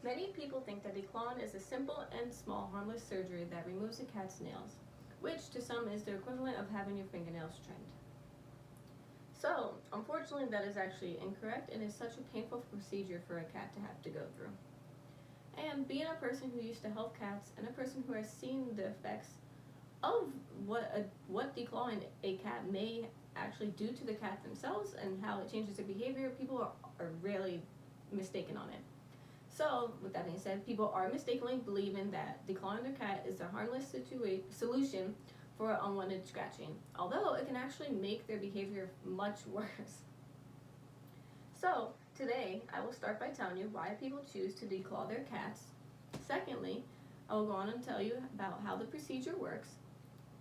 Many people think that declawing is a simple and small harmless surgery that removes a cat's nails, which to some is the equivalent of having your fingernails trimmed. So, unfortunately, that is actually incorrect and is such a painful procedure for a cat to have to go through. And being a person who used to help cats and a person who has seen the effects of what declawing a cat may actually do to the cat themselves and how it changes their behavior, people are really mistaken on it. So, with that being said, people are mistakenly believing that declawing their cat is a harmless solution for unwanted scratching, although it can actually make their behavior much worse. So, today I will start by telling you why people choose to declaw their cats. Secondly, I will go on and tell you about how the procedure works,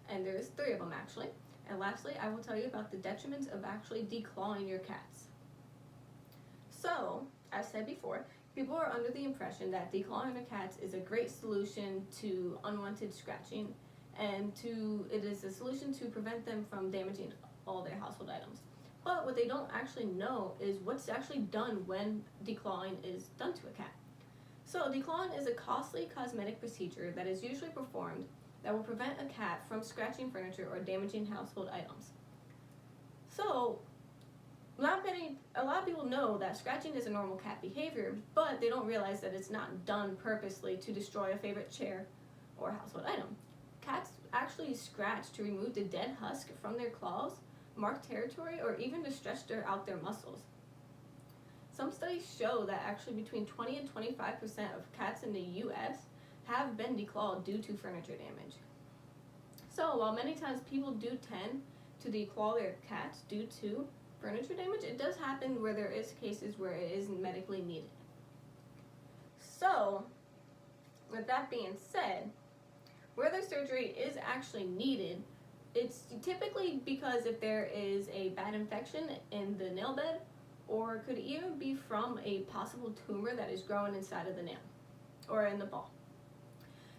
and there's 3 of them actually. And lastly, I will tell you about the detriments of actually declawing your cats. So, as said before, people are under the impression that declawing their cats is a great solution to unwanted scratching, and it is a solution to prevent them from damaging all their household items. But what they don't actually know is what's actually done when declawing is done to a cat. So declawing is a costly cosmetic procedure that is usually performed that will prevent a cat from scratching furniture or damaging household items. So a lot of people know that scratching is a normal cat behavior, but they don't realize that it's not done purposely to destroy a favorite chair or household item. Cats actually scratch to remove the dead husk from their claws, mark territory, or even to stretch out their muscles. Some studies show that actually between 20 and 25% of cats in the US have been declawed due to furniture damage. So while many times people do tend to declaw their cats due to furniture damage, it does happen where there is cases where it is medically needed. So, with that being said, where the surgery is actually needed, it's typically because if there is a bad infection in the nail bed, or it could even be from a possible tumor that is growing inside of the nail or in the ball.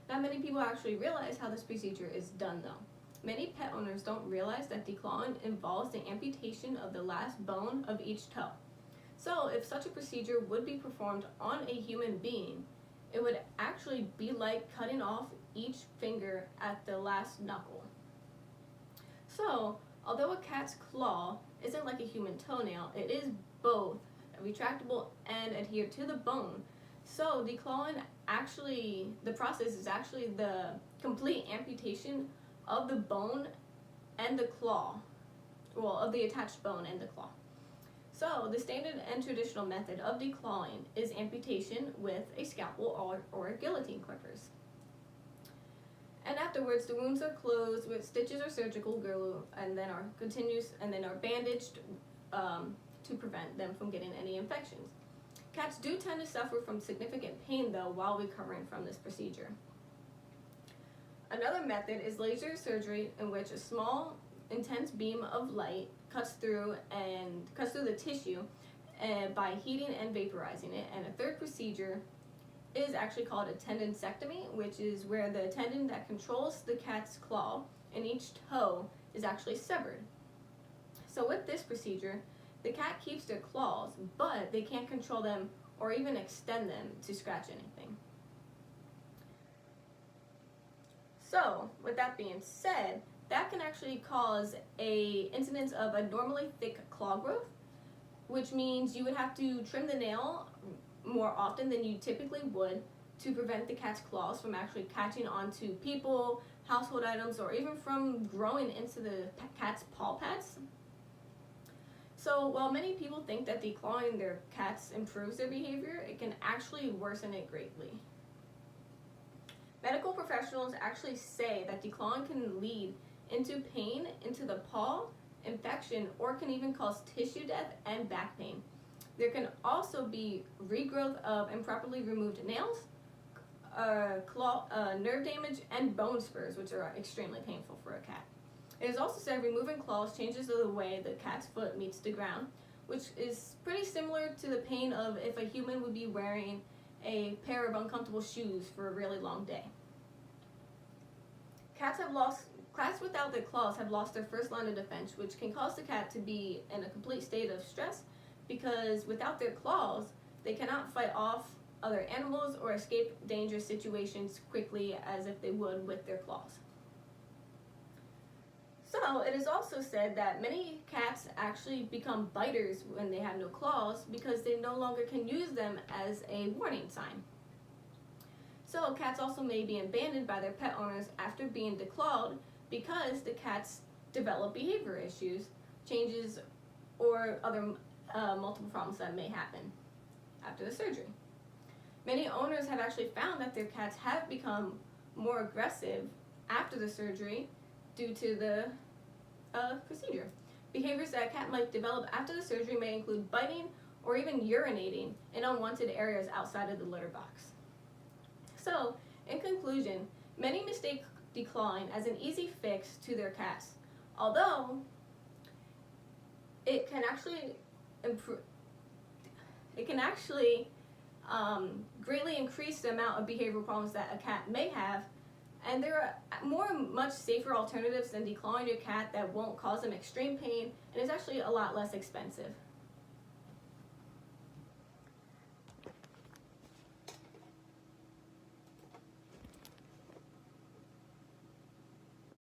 Not many people actually realize how this procedure is done though. Many pet owners don't realize that declawing involves the amputation of the last bone of each toe. So if such a procedure would be performed on a human being, it would actually be like cutting off each finger at the last knuckle. So, although a cat's claw isn't like a human toenail, it is both retractable and adhered to the bone. So declawing the process is actually the complete amputation of the bone and the claw, of the attached bone and the claw. So the standard and traditional method of declawing is amputation with a scalpel or guillotine clippers. And afterwards, the wounds are closed with stitches or surgical glue, and then are bandaged to prevent them from getting any infections. Cats do tend to suffer from significant pain though while recovering from this procedure. Another method is laser surgery, in which a small, intense beam of light cuts through the tissue by heating and vaporizing it. And a third procedure is actually called a tendonsectomy, which is where the tendon that controls the cat's claw in each toe is actually severed. So with this procedure, the cat keeps their claws, but they can't control them or even extend them to scratch anything. So, with that being said, that can actually cause a incidence of abnormally thick claw growth, which means you would have to trim the nail more often than you typically would to prevent the cat's claws from actually catching onto people, household items, or even from growing into the cat's paw pads. So while many people think that declawing their cats improves their behavior, it can actually worsen it greatly. Medical professionals actually say that declawing can lead into pain into the paw, infection, or can even cause tissue death and back pain. There can also be regrowth of improperly removed nails, nerve damage, and bone spurs, which are extremely painful for a cat. It is also said removing claws changes the way the cat's foot meets the ground, which is pretty similar to the pain of if a human would be wearing a pair of uncomfortable shoes for a really long day. Cats without their claws have lost their first line of defense, which can cause the cat to be in a complete state of stress, because without their claws, they cannot fight off other animals or escape dangerous situations quickly as if they would with their claws. So it is also said that many cats actually become biters when they have no claws because they no longer can use them as a warning sign. So cats also may be abandoned by their pet owners after being declawed because the cats develop behavior issues, changes, or other multiple problems that may happen after the surgery. Many owners have actually found that their cats have become more aggressive after the surgery due to the procedure. Behaviors that a cat might develop after the surgery may include biting or even urinating in unwanted areas outside of the litter box. So, in conclusion, many mistake declawing as an easy fix to their cats, although it can actually greatly increase the amount of behavioral problems that a cat may have, and there are much safer alternatives than declawing your cat that won't cause them extreme pain and is actually a lot less expensive.